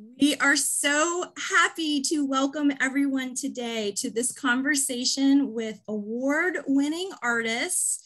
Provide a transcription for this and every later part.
We are so happy to welcome everyone today to this conversation with award-winning artists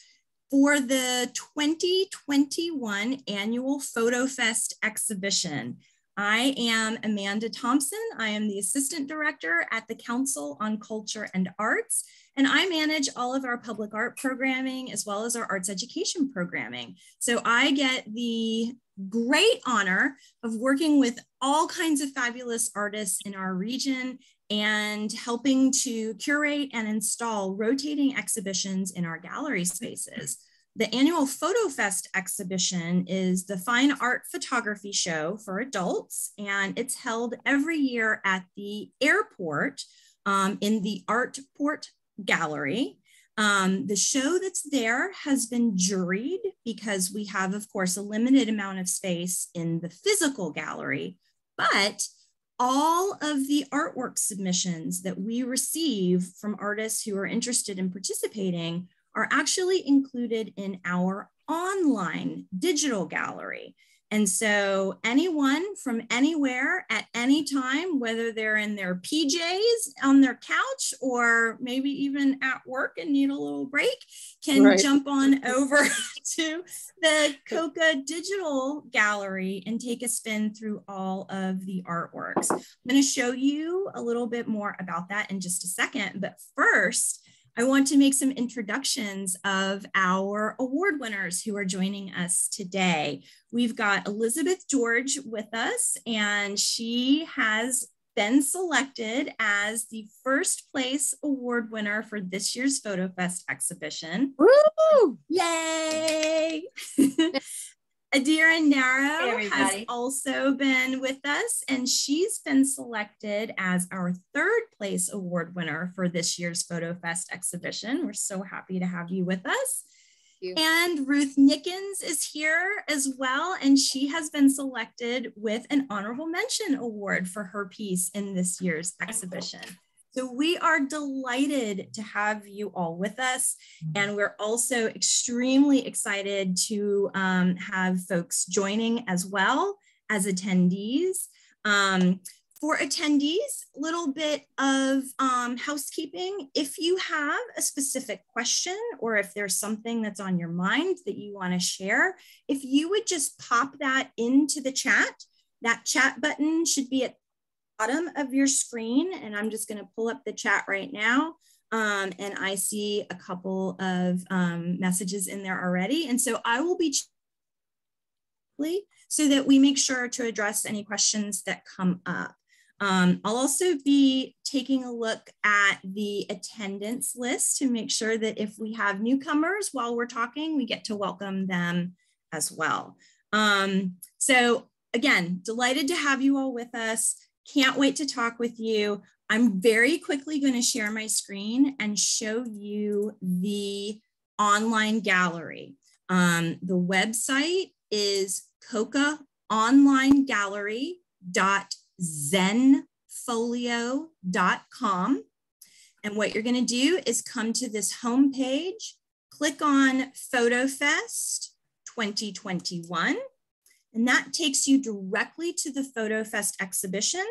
for the 2021 annual Photofest exhibition. I am Amanda Thompson. I am the Assistant Director at the Council on Culture and Arts, and I manage all of our public art programming as well as our arts education programming. So I get the great honor of working with all kinds of fabulous artists in our region and helping to curate and install rotating exhibitions in our gallery spaces. The annual Photofest exhibition is the fine art photography show for adults, and it's held every year at the airport in the Artport Gallery. The show that's there has been juried because we have, of course, a limited amount of space in the physical gallery, but all of the artwork submissions that we receive from artists who are interested in participating are actually included in our online digital gallery. And so anyone from anywhere at any time, whether they're in their PJs on their couch or maybe even at work and need a little break, can jump on over to the COCA digital gallery and take a spin through all of the artworks. I'm going to show you a little bit more about that in just a second, but first, I want to make some introductions of our award winners who are joining us today. We've got Elizabeth George with us, and she has been selected as the first place award winner for this year's Photofest exhibition. Woo! Yay! Adironaro has also been with us, and she's been selected as our third place award winner for this year's Photofest exhibition. We're so happy to have you with us. And Ruth Nickens is here as well, and she has been selected with an honorable mention award for her piece in this year's exhibition. So we are delighted to have you all with us. And we're also extremely excited to have folks joining as well as attendees. For attendees, a little bit of housekeeping. If you have a specific question or if there's something that's on your mind that you want to share, if you would just pop that into the chat, that chat button should be at bottom of your screen, and I'm just going to pull up the chat right now, and I see a couple of messages in there already, and so I will be so that we make sure to address any questions that come up. I'll also be taking a look at the attendance list to make sure that if we have newcomers while we're talking, we get to welcome them as well. So again, delighted to have you all with us. Can't wait to talk with you. I'm very quickly going to share my screen and show you the online gallery. The website is cocaonlinegallery.zenfolio.com. And what you're going to do is come to this homepage, click on Photofest 2021. And that takes you directly to the Photofest exhibition,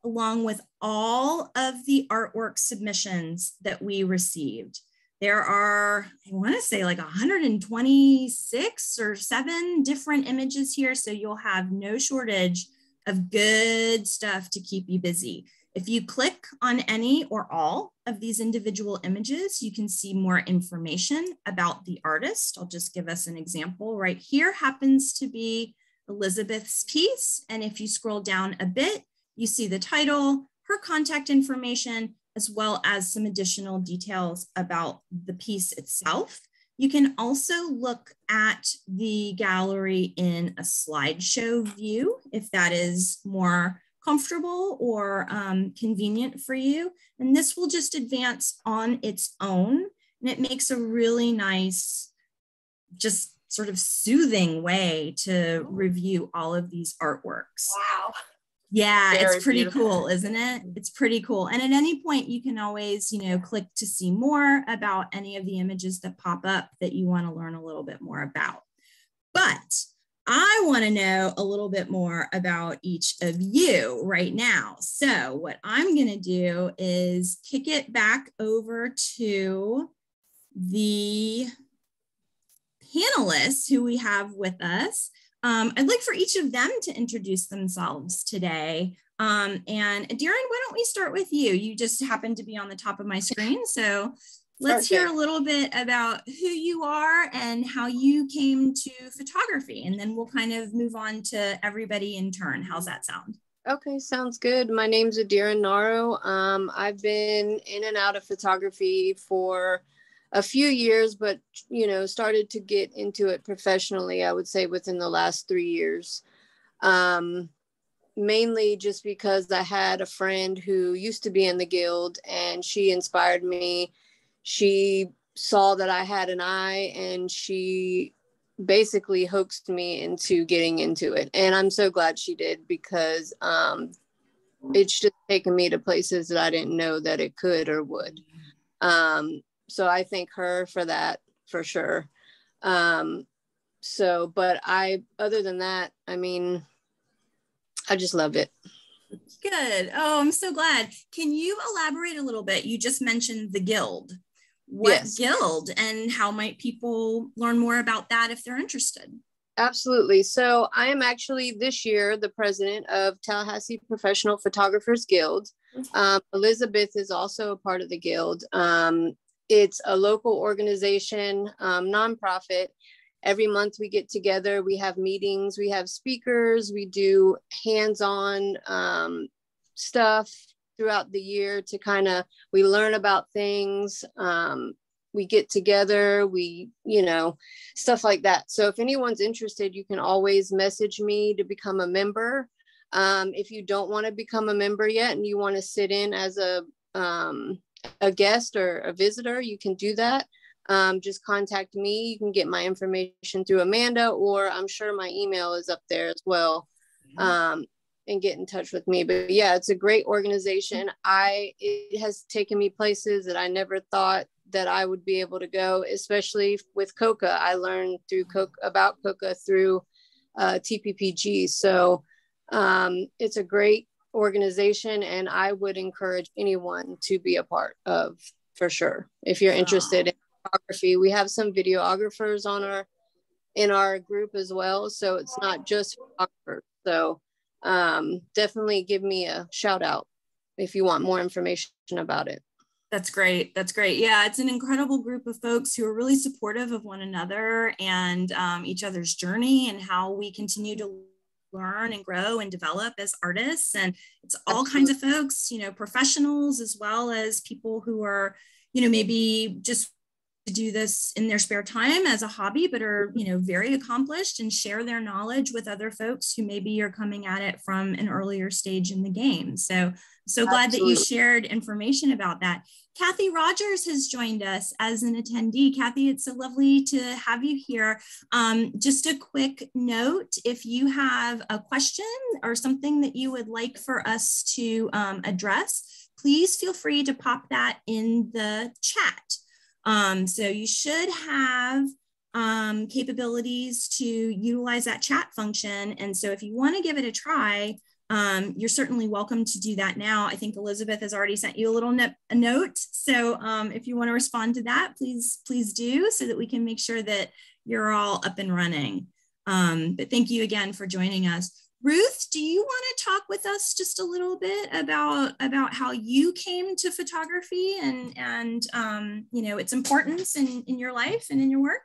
along with all of the artwork submissions that we received. There are, I want to say like 126 or 7 different images here. So you'll have no shortage of good stuff to keep you busy. If you click on any or all of these individual images, you can see more information about the artist. I'll just give us an example. Right here happens to be Elizabeth's piece. And if you scroll down a bit, you see the title, her contact information, as well as some additional details about the piece itself. You can also look at the gallery in a slideshow view, if that is more comfortable or convenient for you. And this will just advance on its own. And it makes a really nice, just sort of soothing way to review all of these artworks. Wow. Yeah, it's pretty cool, isn't it? It's pretty cool. And at any point, you can always, click to see more about any of the images that pop up that you want to learn a little bit more about. But I want to know a little bit more about each of you right now. So what I'm going to do is kick it back over to the panelists who we have with us. I'd like for each of them to introduce themselves today. And Darren, why don't we start with you? You just happen to be on the top of my screen. So let's hear a little bit about who you are and how you came to photography, and then we'll kind of move on to everybody in turn. How's that sound? Okay, sounds good. My name's Adironaro. I've been in and out of photography for a few years, but, you know, started to get into it professionally, I would say within the last 3 years. Mainly just because I had a friend who used to be in the guild and she inspired me. She saw that I had an eye and she basically hoaxed me into getting into it. And I'm so glad she did, because it's just taken me to places that I didn't know that it could or would. So I thank her for that, for sure. But other than that, I mean, I just love it. Good. Oh, I'm so glad. Can you elaborate a little bit? You just mentioned the guild. What guild, and how might people learn more about that if they're interested? Absolutely. So I am actually this year the president of Tallahassee Professional Photographers Guild. Elizabeth is also a part of the guild. It's a local organization, nonprofit. Every month we get together, we have meetings, we have speakers, we do hands-on stuff throughout the year to we learn about things. We get together, stuff like that. So if anyone's interested, you can always message me to become a member. If you don't want to become a member yet and you want to sit in as a guest or a visitor, you can do that. Just contact me. You can get my information through Amanda, or I'm sure my email is up there as well, and get in touch with me. But yeah, it's a great organization. It has taken me places that I never thought that I would be able to go, especially with COCA. I learned about COCA through TPPG. So it's a great organization, and I would encourage anyone to be a part of, for sure, if you're interested in photography. We have some videographers in our group as well, so it's not just photographers. So definitely give me a shout out if you want more information about it. That's great. That's great. Yeah, it's an incredible group of folks who are really supportive of one another and each other's journey and how we continue to learn and grow and develop as artists. And it's all kinds of folks, professionals, as well as people who are, maybe just to do this in their spare time as a hobby, but are, very accomplished and share their knowledge with other folks who maybe are coming at it from an earlier stage in the game. So glad that you shared information about that. Kathy Rogers has joined us as an attendee. Kathy, it's so lovely to have you here. Just a quick note, if you have a question or something that you would like for us to address, please feel free to pop that in the chat. So you should have capabilities to utilize that chat function. And so if you want to give it a try, you're certainly welcome to do that now. I think Elizabeth has already sent you a little note. So if you want to respond to that, please do, so that we can make sure that you're all up and running. But thank you again for joining us. Ruth, do you want to talk with us just a little bit about how you came to photography and its importance in your life and in your work?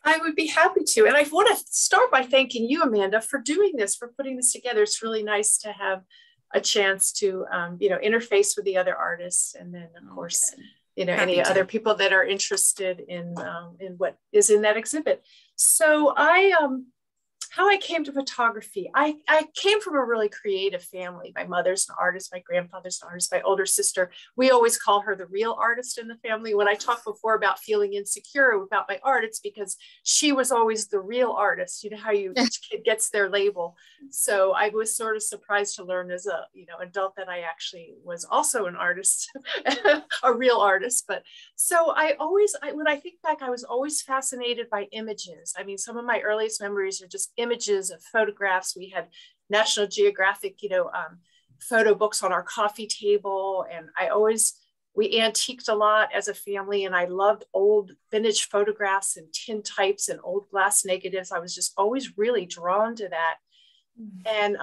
I would be happy to. And I want to start by thanking you, Amanda, for doing this, for putting this together. It's really nice to have a chance to, interface with the other artists. And then, of course, any other people that are interested in what is in that exhibit. So how I came to photography. I came from a really creative family. My mother's an artist, my grandfather's an artist, my older sister. We always call her the real artist in the family. When I talked before about feeling insecure about my art, it's because she was always the real artist. You know how each kid gets their label. So I was sort of surprised to learn as a adult that I actually was also an artist, a real artist. But so when I think back, I was always fascinated by images. I mean, some of my earliest memories are just images of photographs. We had National Geographic, photo books on our coffee table. And we antiqued a lot as a family, and I loved old vintage photographs and tintypes and old glass negatives. I was just always really drawn to that. And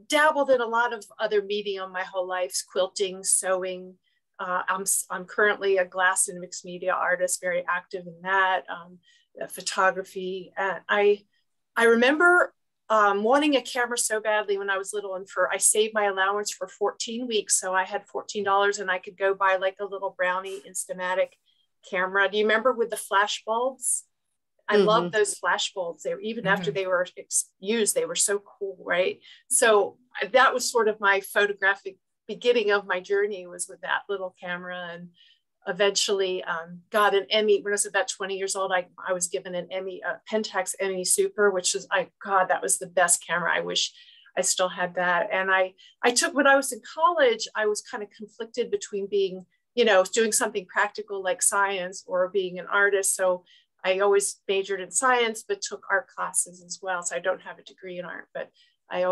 dabbled in a lot of other medium my whole life, quilting, sewing. I'm currently a glass and mixed media artist, very active in that, photography. And I remember wanting a camera so badly when I was little, and I saved my allowance for 14 weeks. So I had $14 and I could go buy like a little Brownie Instamatic camera. Do you remember with the flash bulbs? I loved those flash bulbs. They were, even after they were used, they were so cool, right? So that was sort of my photographic beginning of my journey, was with that little camera. And eventually got an Emmy. When I was about 20 years old, I was given an Emmy, a Pentax Emmy Super, which was, God, that was the best camera. I wish I still had that. And I took, when I was in college, I was kind of conflicted between being, doing something practical like science or being an artist. So I always majored in science, but took art classes as well. So I don't have a degree in art, but I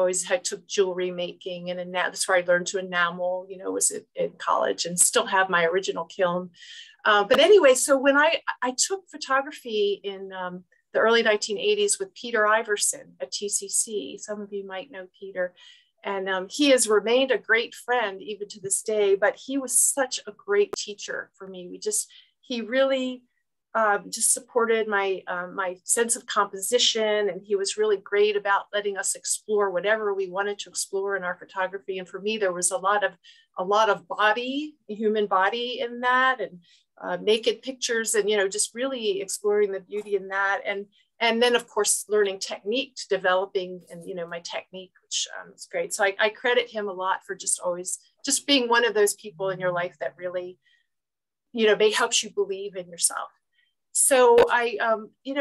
took jewelry making, and that's where I learned to enamel, was in college, and still have my original kiln. But anyway, so when I took photography in the early 1980s with Peter Iverson at TCC, some of you might know Peter, and he has remained a great friend even to this day, but he was such a great teacher for me. He really just supported my sense of composition, and he was really great about letting us explore whatever we wanted to explore in our photography. And for me, there was a lot of body, human body in that, and naked pictures, and just really exploring the beauty in that. And then of course learning technique, developing, and my technique, which is great. So I credit him a lot for just being one of those people in your life that really helps you believe in yourself. So I,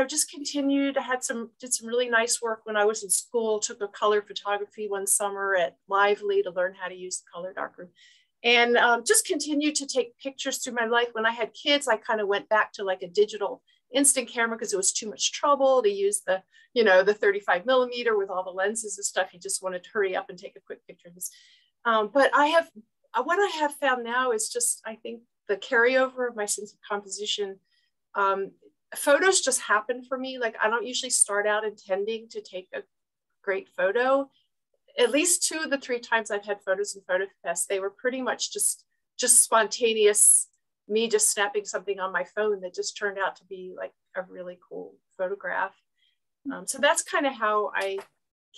just continued. I did some really nice work when I was in school. Took a color photography one summer at Lively to learn how to use the color darkroom, and just continued to take pictures through my life. When I had kids, I kind of went back to like a digital instant camera because it was too much trouble to use the 35 millimeter with all the lenses and stuff. You just wanted to hurry up and take a quick picture of this. But what I have found now is just, I think, the carryover of my sense of composition. Photos just happen for me. Like, I don't usually start out intending to take a great photo. At least 2 of the 3 times I've had photos in Photofest, they were pretty much just spontaneous, me just snapping something on my phone that just turned out to be like a really cool photograph. So that's kind of how I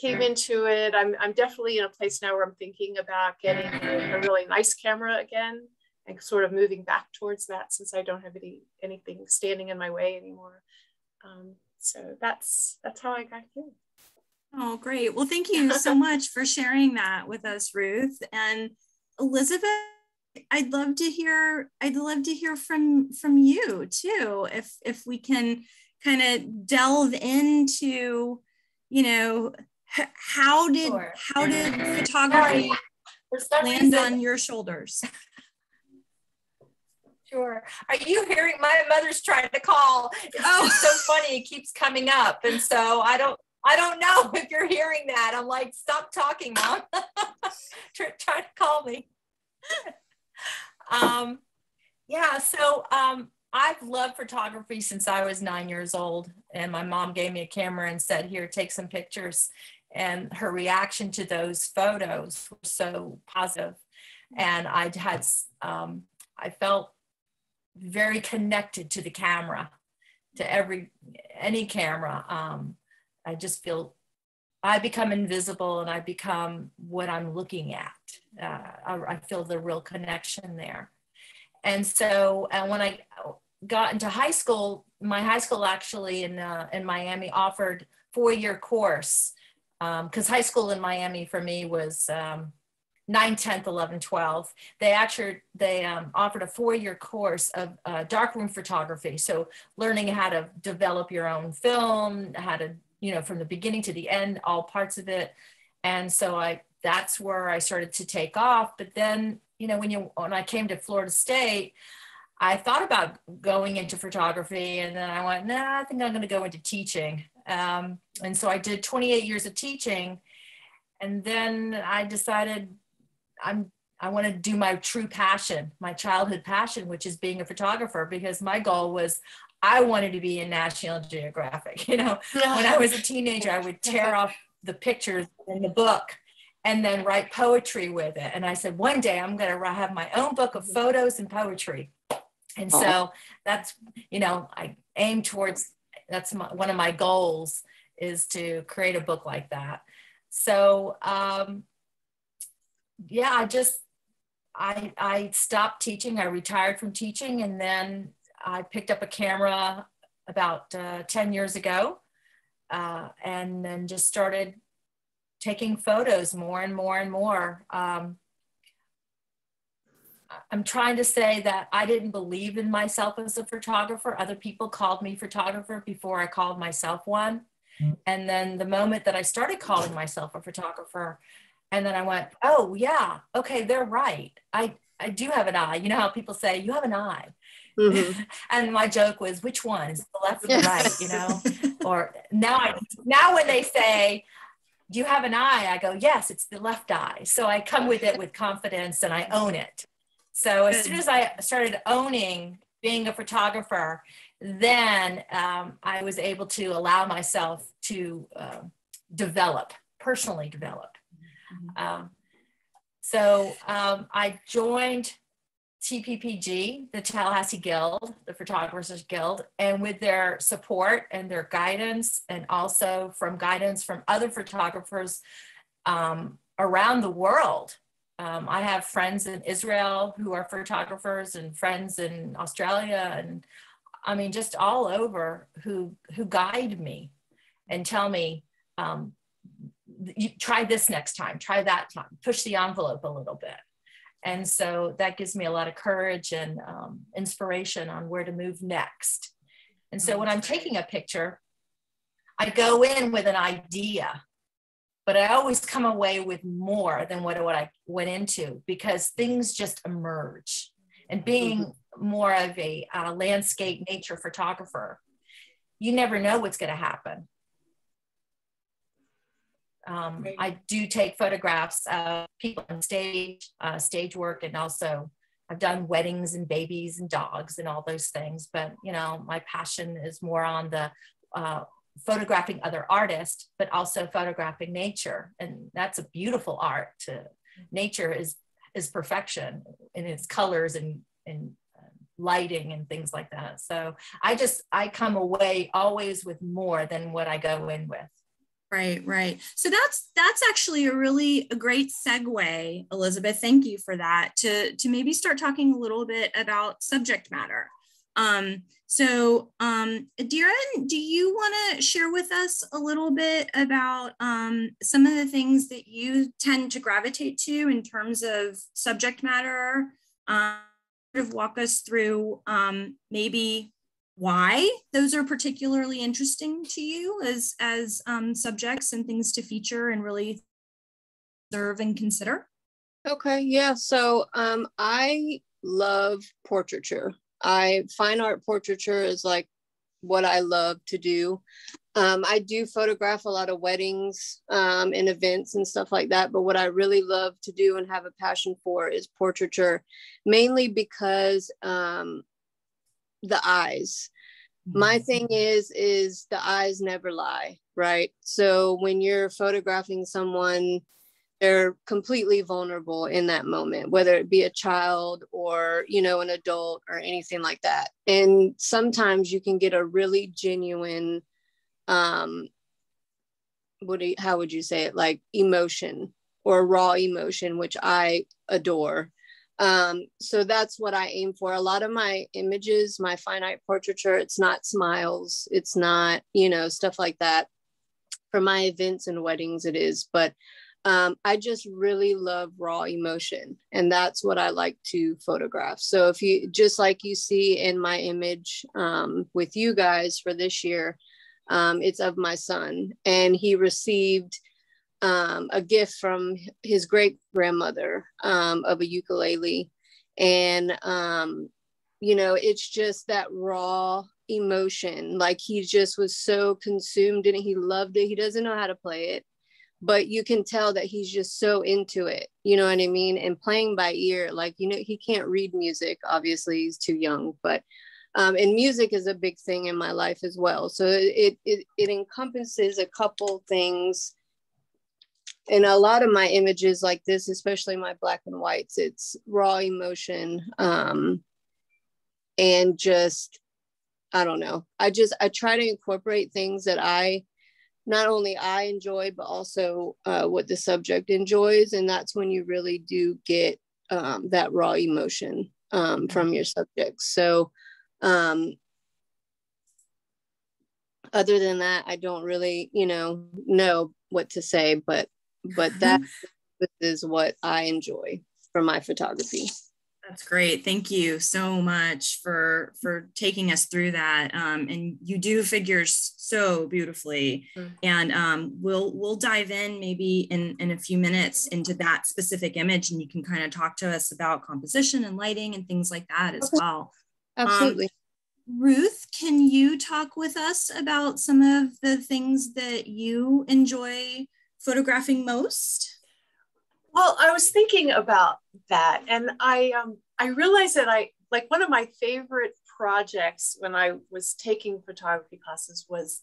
came into it. I'm definitely in a place now where I'm thinking about getting a really nice camera again, and sort of moving back towards that, since I don't have anything standing in my way anymore. So that's how I got here. Oh, great. Well, thank you so much for sharing that with us, Ruth. And Elizabeth, I'd love to hear from you too, if we can kind of delve into, how did photography land on your shoulders? Sure. Are you hearing? My mother's trying to call. It's just so funny. It keeps coming up. And so I don't know if you're hearing that. I'm like, stop talking, Mom. Try to call me. So I've loved photography since I was 9 years old. And my mom gave me a camera and said, here, take some pictures. And her reaction to those photos was so positive. And I felt very connected to the camera, to any camera. I just feel I become invisible and I become what I'm looking at. I feel the real connection there. And so when I got into high school, my high school actually in Miami offered 4-year course, because high school in Miami for me was 9, 10th, 11, 12. They offered a 4-year course of darkroom photography. So learning how to develop your own film, how to, from the beginning to the end, all parts of it. And so that's where I started to take off. But then, when I came to Florida State, I thought about going into photography, and then I went, nah, I think I'm going to go into teaching. And so I did 28 years of teaching. And then I decided I want to do my true passion, my childhood passion, which is being a photographer, because my goal was I wanted to be in National Geographic. You know, when I was a teenager, I would tear off the pictures in the book and then write poetry with it. And I said, one day I'm going to have my own book of photos and poetry. And so that's, you know, I aim towards, that's one of my goals, is to create a book like that. So, yeah, I stopped teaching. I retired from teaching, and then I picked up a camera about 10 years ago, and then just started taking photos more and more and more. I'm trying to say that I didn't believe in myself as a photographer. Other people called me photographer before I called myself one. And then the moment that I started calling myself a photographer, and then I went, oh yeah, okay, they're right. I do have an eye. You know how people say, you have an eye. Mm-hmm. And my joke was, which one? Is it the left or the right, you know? Or now when they say, do you have an eye? I go, yes, it's the left eye. So I come with it with confidence and I own it. So as soon as I started owning being a photographer, then I was able to allow myself to personally develop. So I joined TPPG, the Tallahassee Guild, the Photographers Guild, and with their support and their guidance, and also from guidance from other photographers around the world. I have friends in Israel who are photographers, and friends in Australia, and I mean, just all over, who guide me and tell me, you try this next time, try that time, push the envelope a little bit. And so that gives me a lot of courage and inspiration on where to move next. And so when I'm taking a picture, I go in with an idea, but I always come away with more than what I went into, because things just emerge. And being more of a landscape nature photographer, you never know what's going to happen. I do take photographs of people on stage, stage work, and also I've done weddings and babies and dogs and all those things. But, you know, my passion is more on the photographing other artists, but also photographing nature. And that's a beautiful art. Nature is perfection in its colors and lighting and things like that. So I come away always with more than what I go in with. Right. So that's actually a great segue, Elizabeth. Thank you for that, to maybe start talking a little bit about subject matter. So Adiron, do you want to share with us a little bit about some of the things that you tend to gravitate to in terms of subject matter? Sort of walk us through maybe why those are particularly interesting to you as subjects and things to feature and really observe and consider. Okay, yeah. So I love portraiture. Fine art portraiture is like what I love to do. I do photograph a lot of weddings and events and stuff like that. But what I really love to do and have a passion for is portraiture, mainly because the eyes. My thing is the eyes never lie, right? So when you're photographing someone, they're completely vulnerable in that moment, whether it be a child or, you know, an adult or anything like that. And sometimes you can get a really genuine, how would you say it? Like emotion or raw emotion, which I adore. So that's what I aim for. A lot of my images, my fine art portraiture, it's not smiles, it's not, you know, stuff like that. For my events and weddings, it is, but I just really love raw emotion, and that's what I like to photograph. So if you, just like you see in my image with you guys for this year, it's of my son, and he received a gift from his great grandmother of a ukulele. And, you know, it's just that raw emotion. Like he just was so consumed in it. He loved it. He doesn't know how to play it, but you can tell that he's just so into it. You know what I mean? And playing by ear, like, you know, he can't read music. Obviously, he's too young, but and music is a big thing in my life as well. So it encompasses a couple things. And a lot of my images like this, especially my black and whites, it's raw emotion. And just, I don't know. I try to incorporate things that not only I enjoy, but also what the subject enjoys. And that's when you really do get that raw emotion from your subjects. So other than that, I don't really, know what to say, but that is what I enjoy for my photography. That's great. Thank you so much for taking us through that. And you do figures so beautifully. And we'll dive in maybe in a few minutes into that specific image, and you can kind of talk to us about composition and lighting and things like that as well. Absolutely. Ruth, can you talk with us about some of the things that you enjoy photographing most? Well, I was thinking about that, and I realized that one of my favorite projects when I was taking photography classes was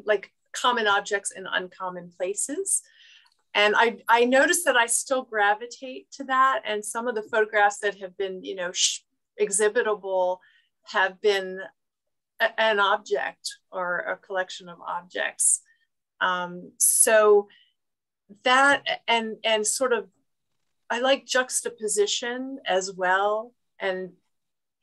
like common objects in uncommon places. And I noticed that I still gravitate to that. And some of the photographs that have been, exhibitable have been an object or a collection of objects. So that and sort of, I like juxtaposition as well. And,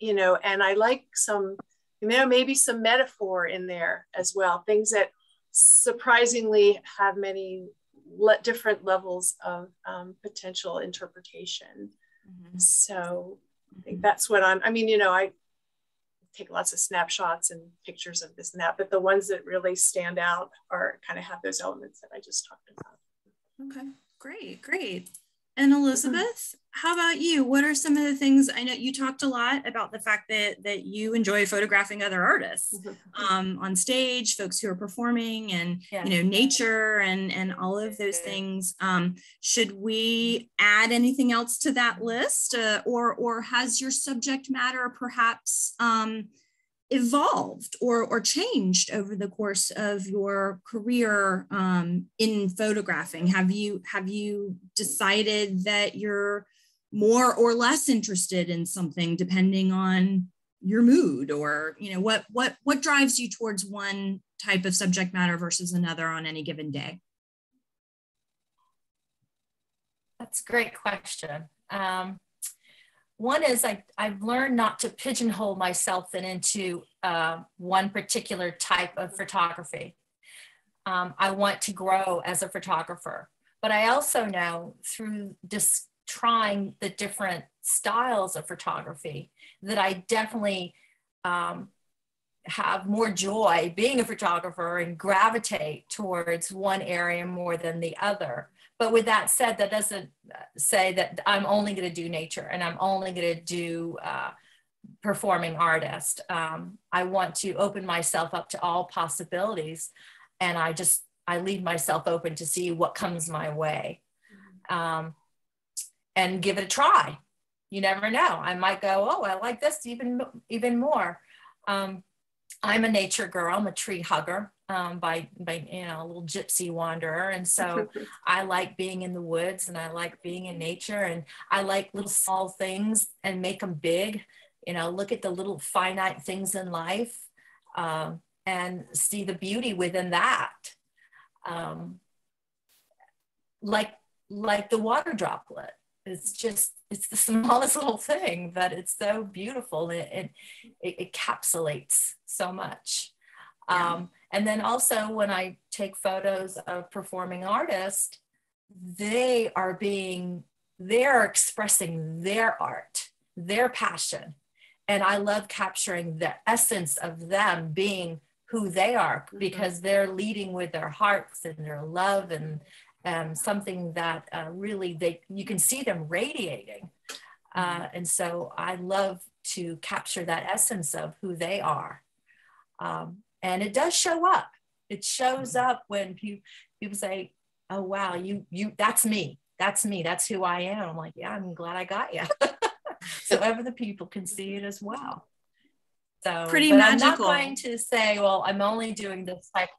and I like some, maybe some metaphor in there as well. Things that surprisingly have many different levels of potential interpretation. So I think that's what I take lots of snapshots and pictures of this and that, but the ones that really stand out are kind of have those elements that I just talked about. Okay, great. And Elizabeth, how about you? What are some of the things, I know you talked a lot about the fact that you enjoy photographing other artists on stage, folks who are performing, and nature and all of those things. Should we add anything else to that list, or has your subject matter perhaps evolved or changed over the course of your career in photographing? Have you decided that you're more or less interested in something depending on your mood, or what drives you towards one type of subject matter versus another on any given day? That's a great question. One is I've learned not to pigeonhole myself into one particular type of photography. I want to grow as a photographer, but I also know through just trying the different styles of photography that I definitely have more joy being a photographer and gravitate towards one area more than the other. But with that said, that doesn't say that I'm only going to do nature and I'm only going to do performing artist. I want to open myself up to all possibilities, and I leave myself open to see what comes my way, and give it a try. You never know. I might go, oh, I like this even more. I'm a nature girl. I'm a tree hugger. By a little gypsy wanderer, and so I like being in the woods, and I like being in nature, and I like little small things and make them big. Look at the little finite things in life, and see the beauty within that. Like the water droplet. It's the smallest little thing, but it's so beautiful. It encapsulates so much. And then also when I take photos of performing artists, they are expressing their art, their passion. And I love capturing the essence of them being who they are, because they're leading with their hearts and their love, and something that really you can see them radiating. And so I love to capture that essence of who they are. And it does show up. It shows up when people say, oh, wow, you, that's me. That's me. That's who I am. I'm like, yeah, I'm glad I got you. So other people can see it as well. So pretty magical. I'm not going to say, well, I'm only doing this type.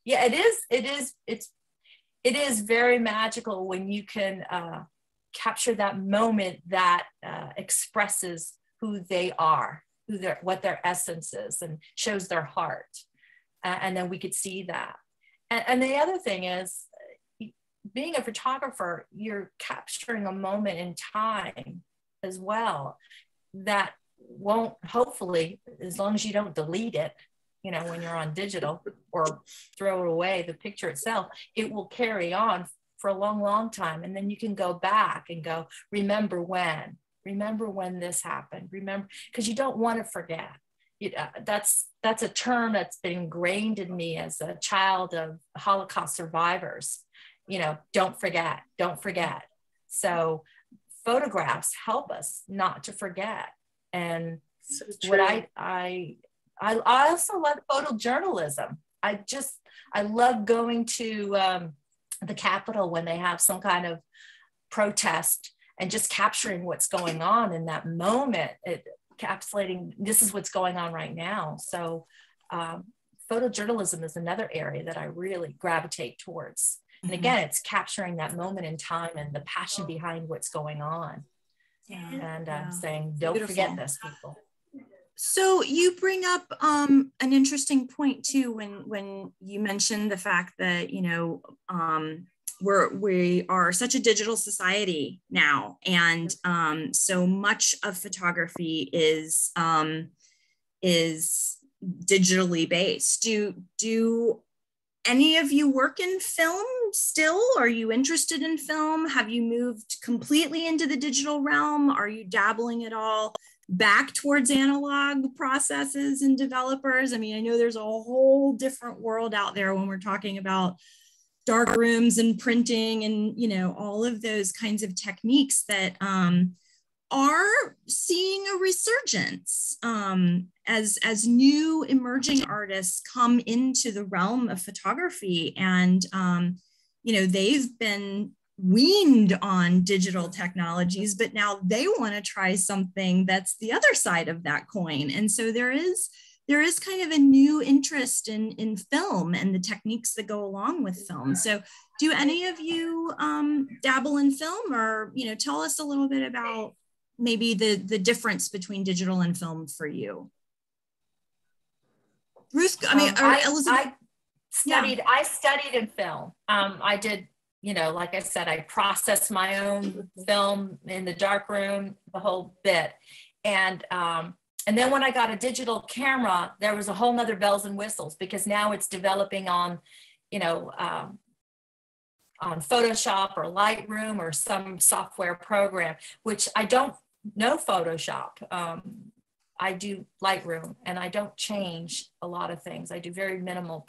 Yeah, it is very magical when you can capture that moment that expresses who they are, what their essence is, and shows their heart. And then we could see that. And the other thing is, being a photographer, you're capturing a moment in time as well that won't, hopefully, as long as you don't delete it, you know, when you're on digital or throw it away, the picture itself, it will carry on for a long, long time. And then you can go back and go, remember when this happened, remember, because you don't want to forget. That's a term that's been ingrained in me as a child of Holocaust survivors. You know, don't forget. So photographs help us not to forget. And so what I also love photojournalism. I love going to the Capitol when they have some kind of protest and just capturing what's going on in that moment, encapsulating this is what's going on right now. So photojournalism is another area that I really gravitate towards. And again, it's capturing that moment in time and the passion behind what's going on. And saying, don't forget this, people. So you bring up an interesting point too, when you mentioned the fact that, you know, we are such a digital society now, and so much of photography is digitally based. Do any of you work in film still? Are you interested in film? Have you moved completely into the digital realm? Are you dabbling at all back towards analog processes and developers? I mean, I know there's a whole different world out there when we're talking about dark rooms and printing and, you know, all of those kinds of techniques that are seeing a resurgence as new emerging artists come into the realm of photography. And, you know, they've been weaned on digital technologies, but now they want to try something that's the other side of that coin. And so there is kind of a new interest in film and the techniques that go along with film. So do any of you dabble in film, or, you know, tell us a little bit about maybe the difference between digital and film for you? Ruth, I mean, Elizabeth. I studied in film. I did, you know, like I said, I processed my own film in the darkroom, the whole bit. And then when I got a digital camera, there was a whole nother bells and whistles, because now it's developing on, you know, on Photoshop or Lightroom or some software program, which I don't know Photoshop. I do Lightroom, and I don't change a lot of things. I do very minimal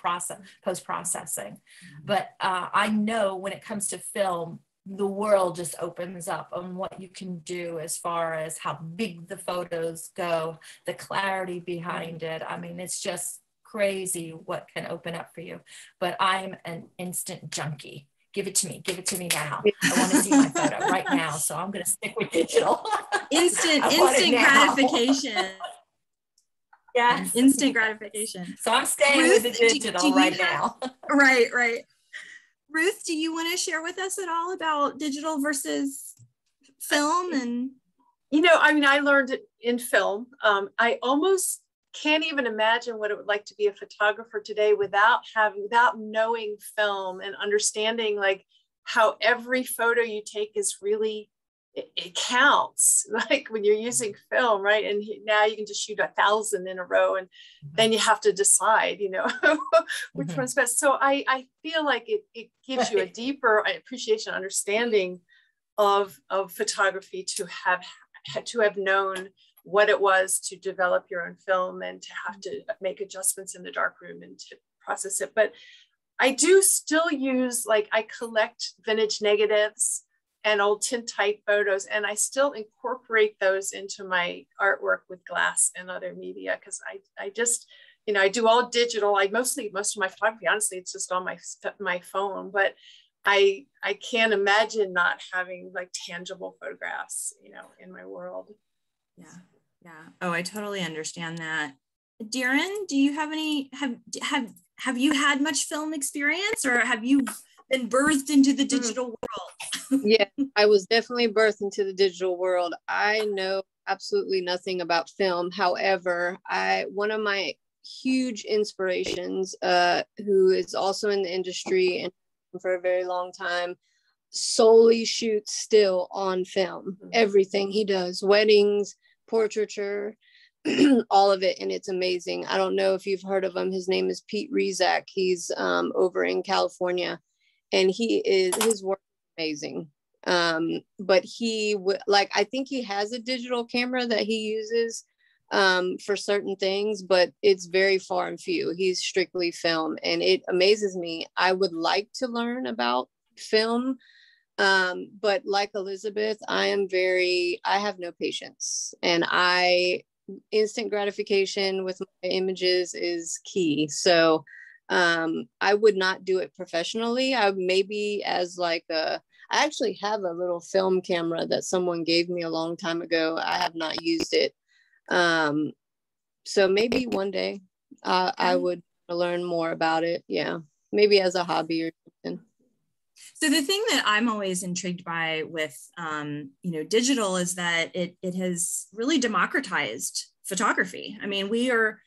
post-processing. But I know when it comes to film, the world just opens up on what you can do as far as how big the photos go, the clarity behind it. I mean, it's just crazy what can open up for you. But I'm an instant junkie. Give it to me now. I want to see my photo right now. So I'm going to stick with digital. Instant gratification. Yes. Instant gratification. So I'm staying with the digital right now. Right. Ruth, do you want to share with us at all about digital versus film? And you know, I mean, I learned it in film. I almost can't even imagine what it would like to be a photographer today without knowing film and understanding like how every photo you take is really, it counts, like when you're using film, right? And now you can just shoot 1,000 in a row, and then you have to decide, you know, which one's best. So I feel like it gives you a deeper appreciation, understanding of photography, to have known what it was to develop your own film and to have to make adjustments in the darkroom and to process it. But I do still use, like, I collect vintage negatives and old tintype photos, and I still incorporate those into my artwork with glass and other media, because I just, you know, I do all digital. most of my photography, honestly, it's just on my phone, but I can't imagine not having like tangible photographs, you know, in my world. Yeah. Yeah. Oh, I totally understand that. Darren, do you have any, have you had much film experience, or have you been birthed into the digital world? Yeah, I was definitely birthed into the digital world. I know absolutely nothing about film. However, one of my huge inspirations, who is also in the industry and for a very long time, solely shoots still on film. Everything he does, weddings, portraiture, all of it, and it's amazing. I don't know if you've heard of him. His name is Pete Rezak. He's over in California, and his work is amazing. But I think he has a digital camera that he uses for certain things, but it's very far and few. He's strictly film, and it amazes me. I would like to learn about film, but like Elizabeth, I have no patience, and instant gratification with my images is key. So I would not do it professionally. I maybe as I actually have a little film camera that someone gave me a long time ago. I have not used it. So maybe one day I would learn more about it. Yeah, maybe as a hobby or something. So the thing that I'm always intrigued by with, digital is that it has really democratized photography. I mean, we are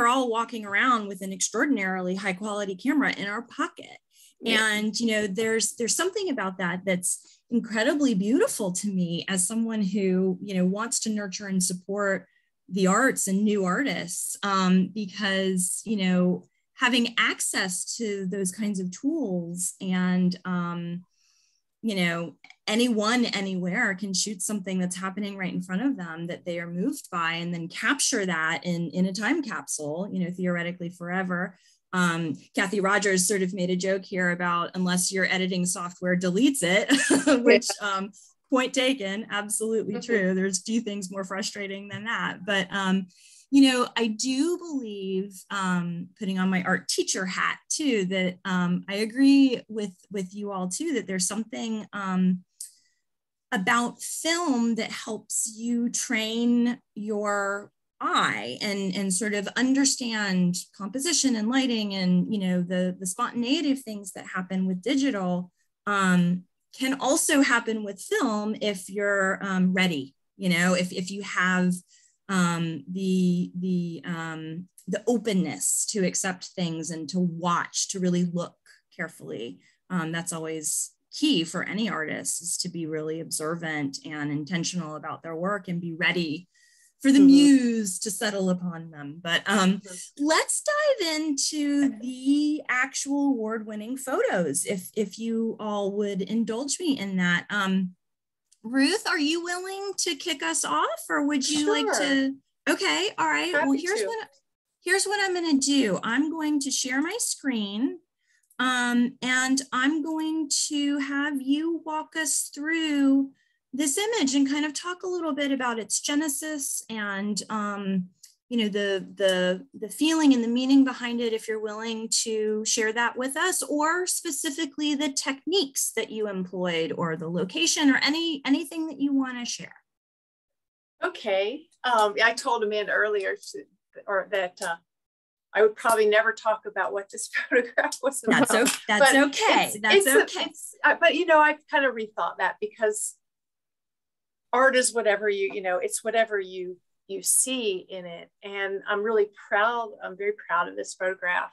all walking around with an extraordinarily high quality camera in our pocket. Yeah. And, there's something about that that's incredibly beautiful to me as someone who, wants to nurture and support the arts and new artists, because, having access to those kinds of tools and, anyone anywhere can shoot something that's happening right in front of them that they are moved by, and then capture that in a time capsule, theoretically forever. Kathy Rogers sort of made a joke here about unless your editing software deletes it, which point taken, absolutely true. There's few things more frustrating than that. But I do believe, putting on my art teacher hat too, that I agree with you all too, that there's something about film that helps you train your eye and sort of understand composition and lighting and, the spontaneity of things that happen with digital can also happen with film if you're ready, if you have the openness to accept things and to watch, to really look carefully. That's always key for any artist, is to be really observant and intentional about their work and be ready for the muse to settle upon them. But let's dive into the actual award-winning photos, if you all would indulge me in that. Ruth, are you willing to kick us off, or would you like to? Okay, all right. Happy well, to. here's what I'm going to do. I'm going to share my screen, and I'm going to have you walk us through this image and kind of talk a little bit about its genesis and the feeling and the meaning behind it, if you're willing to share that with us, or specifically the techniques that you employed, or the location, or anything that you want to share. Okay. I told Amanda earlier that I would probably never talk about what this photograph was about. That's okay. But I've kind of rethought that, because art is whatever it's whatever you see in it. And I'm very proud of this photograph.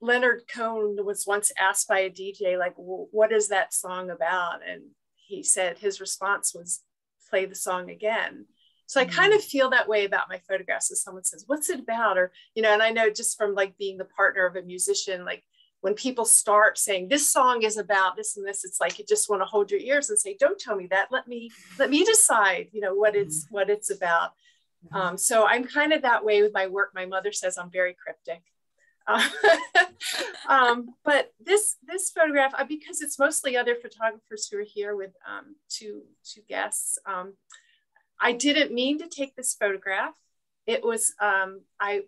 Leonard Cohn was once asked by a DJ, like, well, what is that song about? And he said his response was, play the song again. So I kind of feel that way about my photographs. As someone says, what's it about? Or, and I know just from like being the partner of a musician, like when people start saying this song is about this and this, it's like you just want to hold your ears and say, don't tell me that. Let me decide, what it's about. So I'm kind of that way with my work. My mother says I'm very cryptic. But this photograph, because it's mostly other photographers who are here with two guests, I didn't mean to take this photograph. it was, I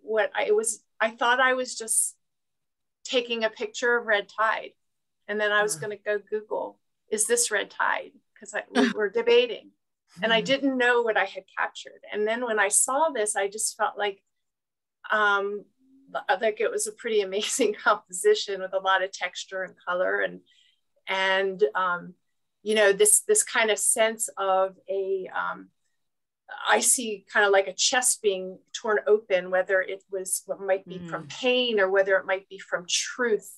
thought I was just taking a picture of red tide. And then I was going to go Google, is this red tide? Because we were debating. And I didn't know what I had captured. And then when I saw this, I just felt like it was a pretty amazing composition with a lot of texture and color, and you know, this kind of sense of I see kind of like a chest being torn open, whether it was what might be from pain, or whether it might be from truth,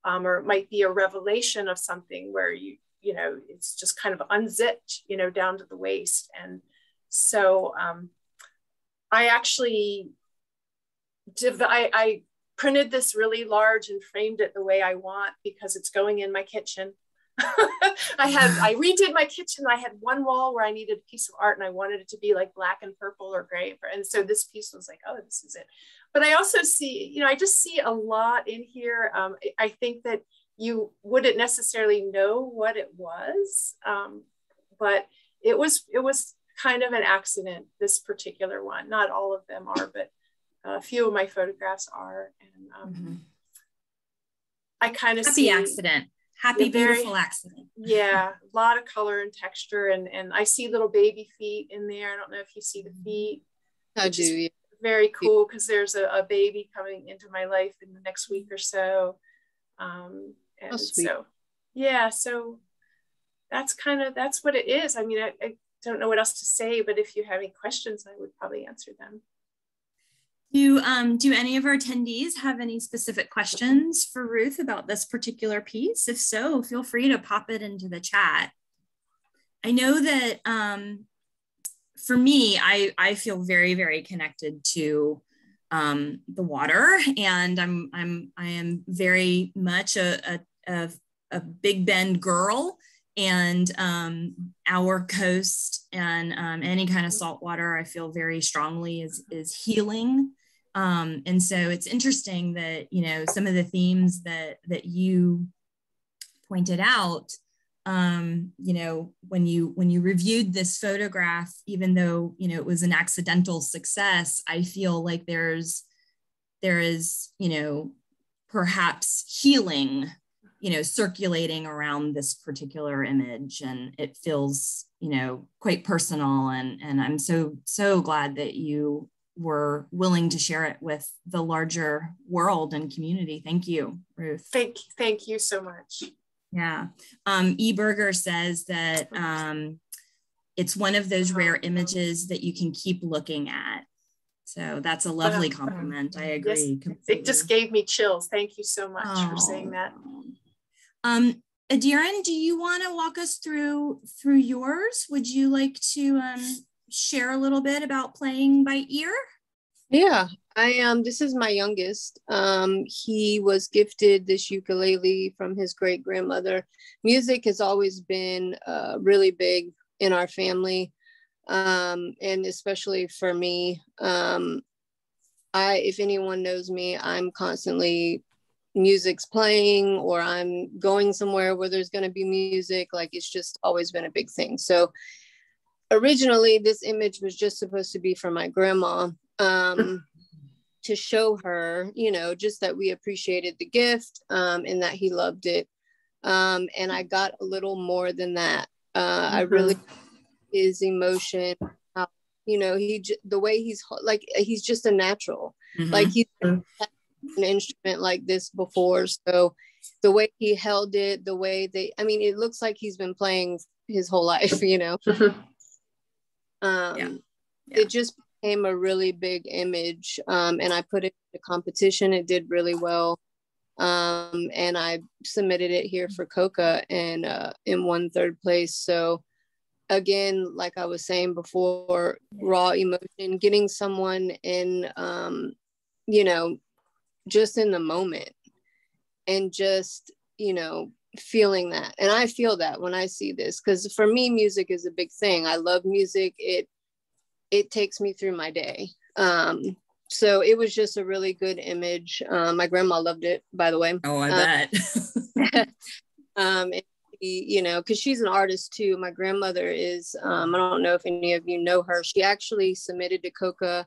or it might be a revelation of something where you know, it's just kind of unzipped, you know, down to the waist. And so I actually I printed this really large and framed it the way I want, because it's going in my kitchen. I redid my kitchen. I had one wall where I needed a piece of art, and I wanted it to be like black and purple or gray. And so this piece was like, oh, this is it. But I also see, you know, I just see a lot in here. I think that you wouldn't necessarily know what it was, but it was kind of an accident, this particular one. Not all of them are, but a few of my photographs are. And I kind of see accident. Happy, beautiful accident. Yeah, a lot of color and texture, and I see little baby feet in there. I don't know if you see the feet. I do. Yeah. Very cool, because there's a baby coming into my life in the next week or so. And so, yeah, so that's what it is. I mean, I don't know what else to say, but if you have any questions, I would probably answer them. Do any of our attendees have any specific questions for Ruth about this particular piece? If so, feel free to pop it into the chat. I know that for me, I feel very, very connected to the water, and I am very much a Big Bend girl, and our coast and any kind of salt water, I feel very strongly is healing. And so it's interesting that, you know, some of the themes that you pointed out, you know, when you reviewed this photograph, even though, you know, it was an accidental success, I feel like there is, you know, perhaps healing, you know, circulating around this particular image, and it feels, you know, quite personal. And I'm so glad that you were willing to share it with the larger world and community. Thank you, Ruth. Thank you so much. Yeah. E. Berger says that it's one of those rare images that you can keep looking at. So that's a lovely compliment. I agree. Yes, it just gave me chills. Thank you so much for saying that. Adiron, do you want to walk us through yours? Would you like to share a little bit about playing by ear? Yeah, I am. This is my youngest. He was gifted this ukulele from his great grandmother. Music has always been really big in our family, and especially for me. If anyone knows me, I'm constantly music's playing, or I'm going somewhere where there's going to be music. Like, it's just always been a big thing. So originally this image was just supposed to be for my grandma, to show her, you know, just that we appreciated the gift, and that he loved it. And I got a little more than that. I really, his emotion, you know, the way he's like, he's just a natural, like he's had an instrument like this before. So the way he held it, the way I mean, it looks like he's been playing his whole life, you know. It just became a really big image, and I put it in a competition. It did really well, and I submitted it here for COCA and won third place. So again, like I was saying before, raw emotion, getting someone in, you know, just in the moment, and just, you know, feeling that. And I feel that when I see this, because for me, music is a big thing. I love music. It takes me through my day. So it was just a really good image. My grandma loved it, by the way. Oh, I bet. And you know, because she's an artist too. My grandmother is, I don't know if any of you know her. She actually submitted to COCA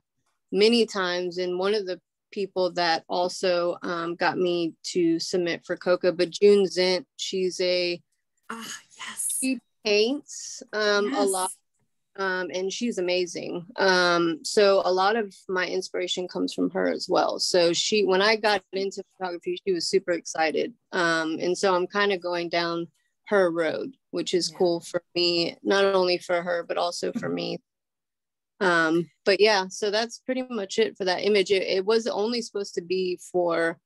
many times. And one of the people that also got me to submit for COCA, but June Zint, she's Yes. she paints a lot. And she's amazing. So a lot of my inspiration comes from her as well. So when I got into photography, she was super excited. And so I'm kind of going down her road, which is cool for me, not only for her, but also for me. But yeah, so that's pretty much it for that image. It was only supposed to be for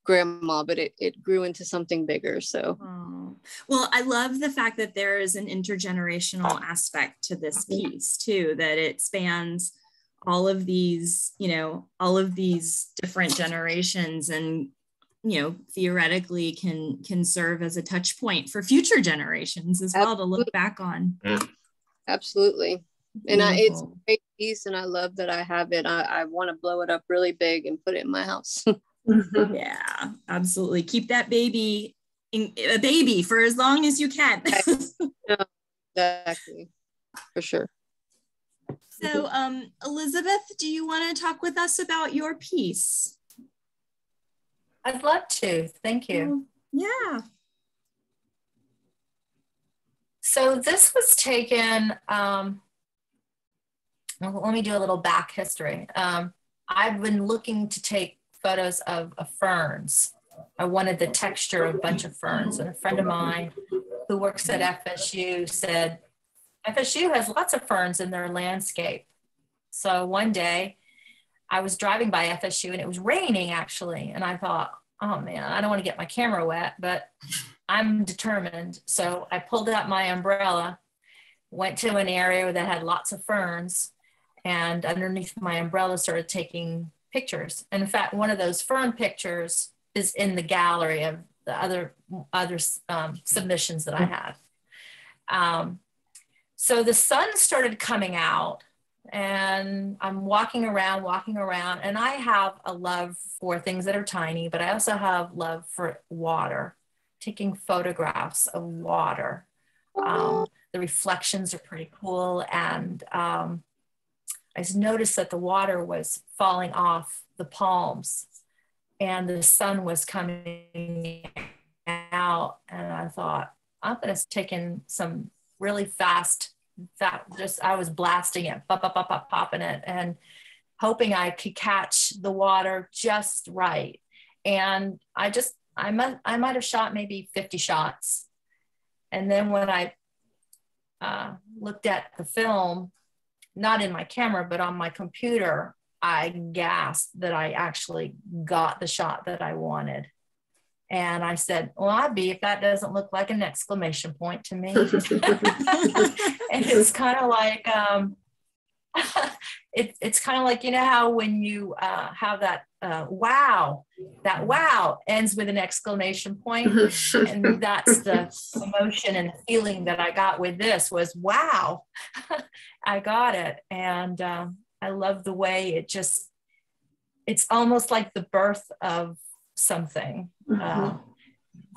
grandma, but it grew into something bigger. So well, I love the fact that there is an intergenerational aspect to this piece too, that it spans all of these different generations, and theoretically can serve as a touch point for future generations as well to look back on. Absolutely. And it's a great piece, and I love that I have it. I want to blow it up really big and put it in my house. Yeah, absolutely. Keep that baby a baby for as long as you can. Exactly, for sure. So, Elizabeth, do you want to talk with us about your piece? I'd love to. Thank you. Yeah. So this was taken, well, let me do a little back history. I've been looking to take photos of ferns. I wanted the texture of a bunch of ferns, and a friend of mine who works at FSU said, FSU has lots of ferns in their landscape. So one day I was driving by FSU and it was raining actually. And I thought, oh man, I don't want to get my camera wet, but I'm determined. So I pulled out my umbrella, went to an area that had lots of ferns, and underneath my umbrella started taking pictures. And in fact, one of those fern pictures is in the gallery of the other submissions that I had. So the sun started coming out, and I'm walking around, and I have a love for things that are tiny, but I also have love for water, taking photographs of water. The reflections are pretty cool, and I just noticed that the water was falling off the palms and the sun was coming out, and I thought, I'm gonna take in some really fast, I was blasting it, popping it, and hoping I could catch the water just right. And I might have shot maybe 50 shots. And then when I looked at the film, not in my camera, but on my computer, I gasped that I actually got the shot that I wanted. And I said, well, I'd be if that doesn't look like an exclamation point to me. And it's kind of like, it's kind of like, you know how when you have that wow, that wow ends with an exclamation point. And that's the emotion and the feeling that I got with this was, wow, I got it. And I love the way it's almost like the birth of something.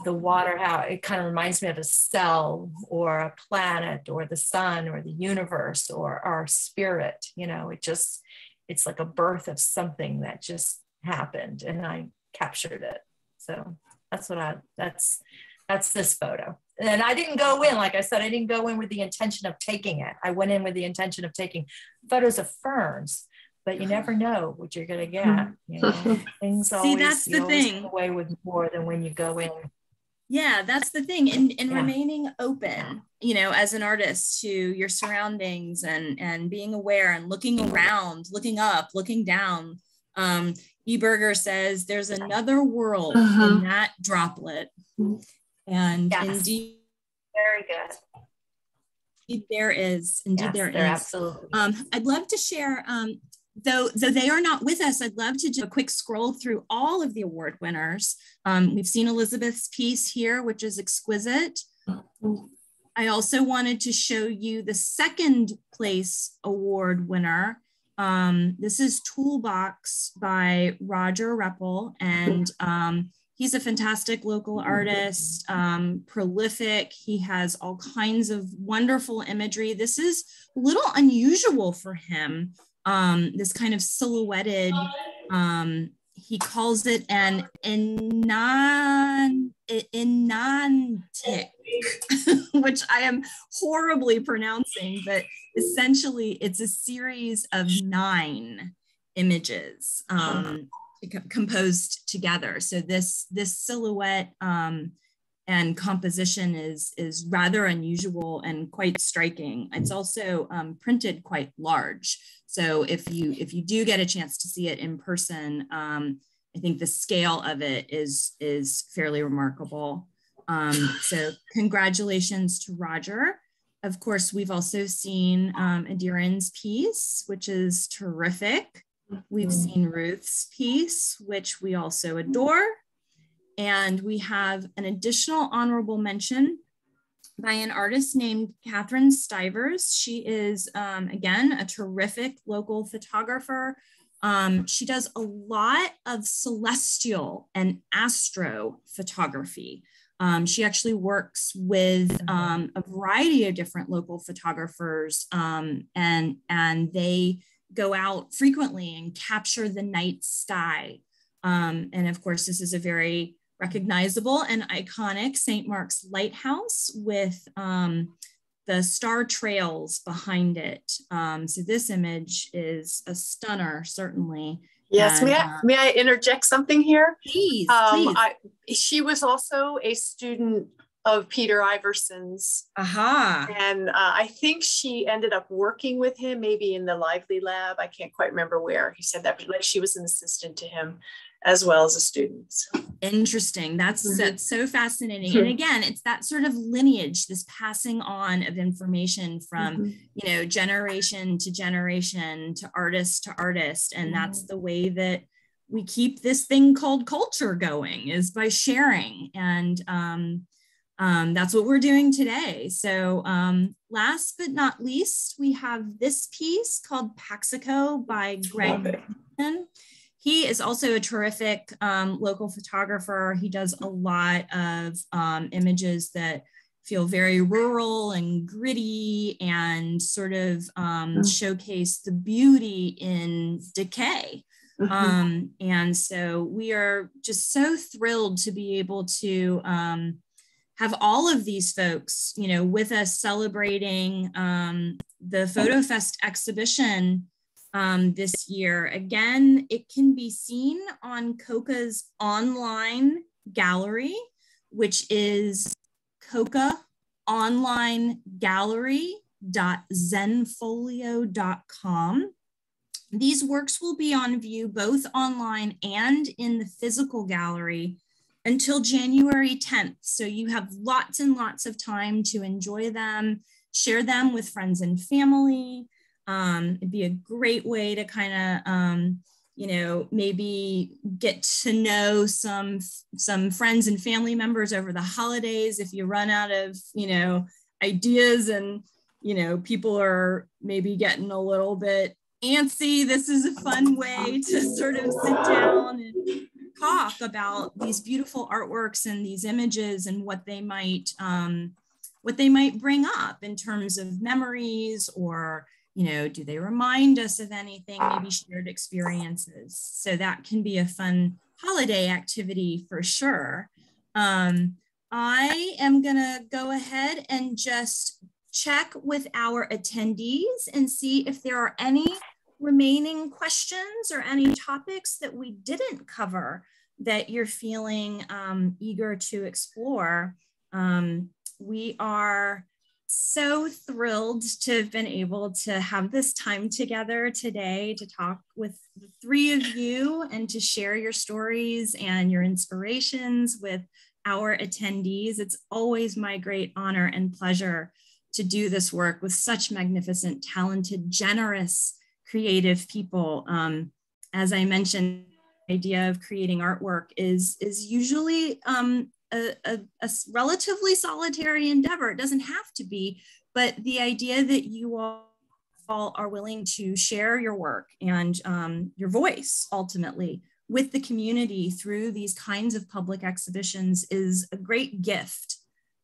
The water, how it kind of reminds me of a cell or a planet or the sun or the universe or our spirit. You know, it's like a birth of something that just happened, and I captured it. So that's this photo. And I didn't go in, like I said, I didn't go in with the intention of taking it. I went in with the intention of taking photos of ferns, but you never know what you're gonna get. You know, things always, see, that's the thing. Come away with more than when you go in. Yeah, that's the thing. And remaining open, you know, as an artist to your surroundings and being aware and looking around, looking up, looking down. Eberger says there's another world in that droplet. And indeed, very good. There is. Indeed, there is. Absolutely. I'd love to share, though they are not with us, I'd love to do a quick scroll through all of the award winners. We've seen Elizabeth's piece here, which is exquisite. I also wanted to show you the second place award winner. This is Toolbox by Roger Reppel, and he's a fantastic local artist, prolific. He has all kinds of wonderful imagery. This is a little unusual for him. this kind of silhouetted, he calls it an enantic, which I am horribly pronouncing, but essentially it's a series of 9 images composed together. So this silhouette and composition is rather unusual and quite striking. It's also printed quite large. So if you do get a chance to see it in person, I think the scale of it is fairly remarkable. So congratulations to Roger. Of course, we've also seen Adiron's piece, which is terrific. We've seen Ruth's piece, which we also adore. And we have an additional honorable mention by an artist named Catherine Stivers. She is, again, a terrific local photographer. She does a lot of celestial and astro photography. She actually works with a variety of different local photographers, and they go out frequently and capture the night sky. And of course, this is a very recognizable and iconic St. Mark's Lighthouse with the star trails behind it. So this image is a stunner, certainly. Yes, and, may I interject something here? Please, please. She was also a student of Peter Iverson's. Aha. And I think she ended up working with him, maybe in the Lively Lab. I can't quite remember where. He said that, but like she was an assistant to him as well as a student. So. Interesting. That's so fascinating. And again, it's that sort of lineage, this passing on of information from, you know, generation to generation, to artist. And that's the way that we keep this thing called culture going, is by sharing. And that's what we're doing today. So last but not least, we have this piece called Paxico by Greg Thompson. He is also a terrific local photographer. He does a lot of images that feel very rural and gritty and sort of showcase the beauty in decay. And so we are just so thrilled to be able to have all of these folks, you know, with us celebrating the Photofest exhibition this year. Again, it can be seen on COCA's online gallery, which is cocaonlinegallery.zenfolio.com. These works will be on view both online and in the physical gallery until January 10th. So you have lots and lots of time to enjoy them, share them with friends and family. It'd be a great way to kind of, you know, maybe get to know some friends and family members over the holidays. If you run out of, you know, ideas and, you know, people are maybe getting a little bit antsy, this is a fun way to sort of sit down and talk about these beautiful artworks and these images and what they might bring up in terms of memories, or, you know, do they remind us of anything, maybe shared experiences. So that can be a fun holiday activity for sure. I am gonna go ahead and just check with our attendees and see if there are any remaining questions or any topics that we didn't cover that you're feeling eager to explore. We are so thrilled to have been able to have this time together today to talk with the three of you and to share your stories and your inspirations with our attendees. It's always my great honor and pleasure to do this work with such magnificent, talented, generous, creative people. As I mentioned, the idea of creating artwork is usually a relatively solitary endeavor. It doesn't have to be, but the idea that you all are willing to share your work and your voice ultimately with the community through these kinds of public exhibitions is a great gift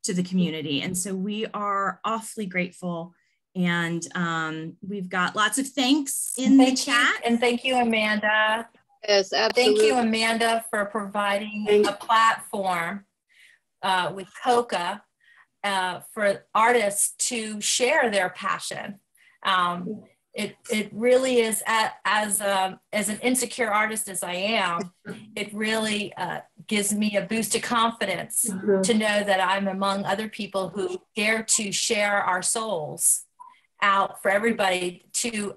to the community. And so we are awfully grateful And we've got lots of thanks in the chat. And thank you, Amanda. Yes, absolutely. Thank you, Amanda, for providing a platform with COCA for artists to share their passion. It really is, as an insecure artist as I am, it really gives me a boost of confidence to know that I'm among other people who dare to share our souls out for everybody to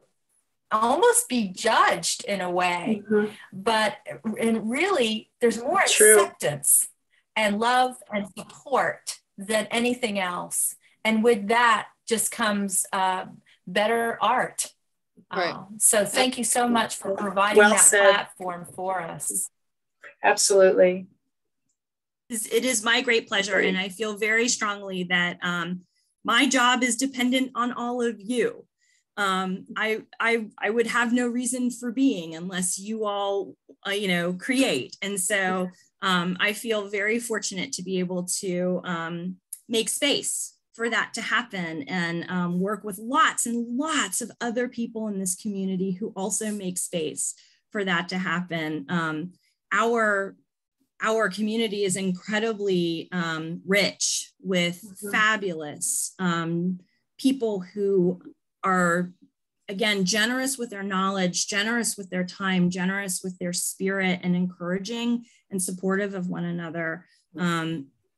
almost be judged in a way. But and really, there's more acceptance and love and support than anything else. And with that just comes better art. Right. So thank you so much for providing that platform for us. Absolutely. It is my great pleasure. And I feel very strongly that my job is dependent on all of you. I would have no reason for being unless you all, create. And so I feel very fortunate to be able to make space for that to happen and work with lots and lots of other people in this community who also make space for that to happen. Our community is incredibly rich with fabulous people who are, again, generous with their knowledge, generous with their time, generous with their spirit, and encouraging and supportive of one another.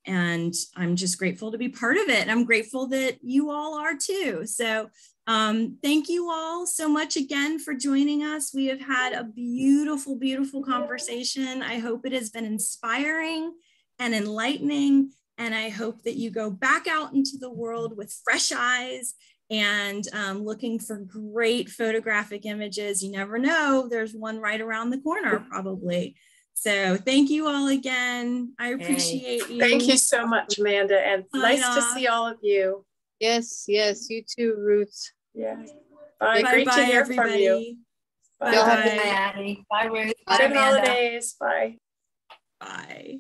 And I'm just grateful to be part of it. And I'm grateful that you all are too. So thank you all so much again for joining us. We have had a beautiful, beautiful conversation. I hope it has been inspiring and enlightening. And I hope that you go back out into the world with fresh eyes and looking for great photographic images. You never know, there's one right around the corner probably. So thank you all again. I appreciate you. Thank you so much, Amanda. And nice to see all of you. Yes, you too, Ruth. Yeah. Bye. Bye. Great Bye, to hear everybody. from you. Bye. Bye, Addie. Bye, Ruth. Bye, Good Amanda. holidays. Bye. Bye.